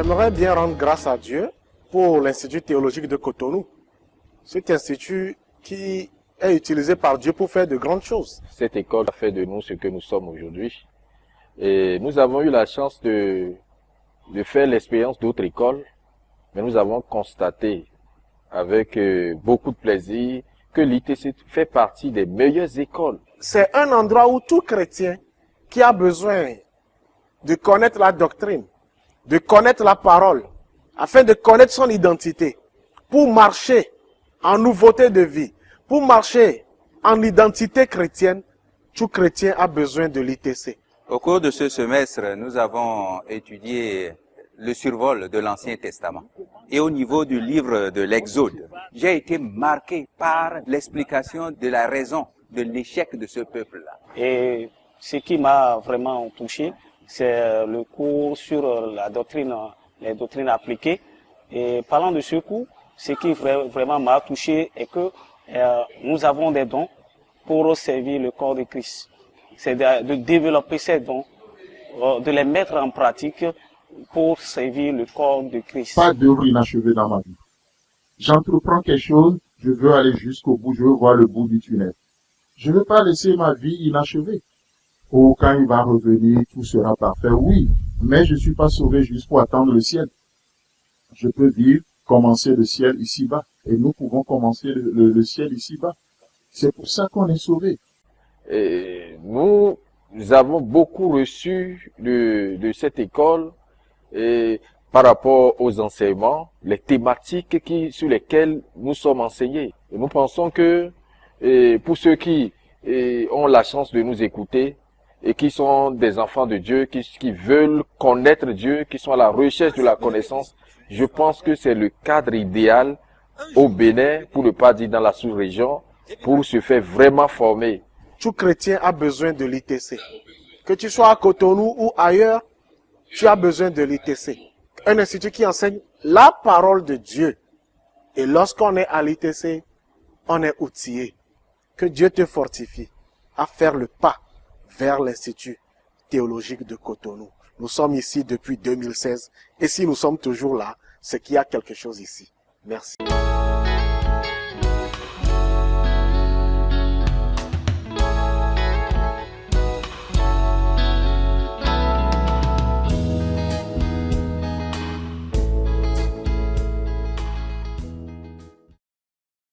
J'aimerais bien rendre grâce à Dieu pour l'Institut théologique de Cotonou. Cet institut qui est utilisé par Dieu pour faire de grandes choses. Cette école a fait de nous ce que nous sommes aujourd'hui. Et nous avons eu la chance de faire l'expérience d'autres écoles, mais nous avons constaté avec beaucoup de plaisir que l'ITC fait partie des meilleures écoles. C'est un endroit où tout chrétien qui a besoin de connaître la doctrine, de connaître la parole, afin de connaître son identité, pour marcher en nouveauté de vie, pour marcher en identité chrétienne, tout chrétien a besoin de l'ITC. Au cours de ce semestre, nous avons étudié le survol de l'Ancien Testament. Et au niveau du livre de l'Exode, j'ai été marqué par l'explication de la raison de l'échec de ce peuple-là. Et ce qui m'a vraiment touché, c'est le cours sur la doctrine, les doctrines appliquées. Et parlant de ce cours, ce qui vraiment m'a touché est que nous avons des dons pour servir le corps de Christ. C'est de développer ces dons, de les mettre en pratique pour servir le corps de Christ. Pas d'œuvre inachevée dans ma vie. J'entreprends quelque chose, je veux aller jusqu'au bout, je veux voir le bout du tunnel. Je ne veux pas laisser ma vie inachevée. Oh, quand il va revenir, tout sera parfait. Oui, mais je ne suis pas sauvé juste pour attendre le ciel. Je peux vivre, commencer le ciel ici-bas. Et nous pouvons commencer le ciel ici-bas. C'est pour ça qu'on est sauvé. Et nous avons beaucoup reçu de cette école et par rapport aux enseignements, les thématiques sur lesquelles nous sommes enseignés. Et nous pensons que pour ceux qui ont la chance de nous écouter et qui sont des enfants de Dieu, qui veulent connaître Dieu, qui sont à la recherche de la connaissance, je pense que c'est le cadre idéal au Bénin, pour ne pas dire dans la sous-région, pour se faire vraiment former. Tout chrétien a besoin de l'ITC. Que tu sois à Cotonou ou ailleurs, tu as besoin de l'ITC. Un institut qui enseigne la parole de Dieu. Et lorsqu'on est à l'ITC, on est outillé. Que Dieu te fortifie à faire le pas vers l'Institut théologique de Cotonou. Nous sommes ici depuis 2016 et si nous sommes toujours là, c'est qu'il y a quelque chose ici. Merci.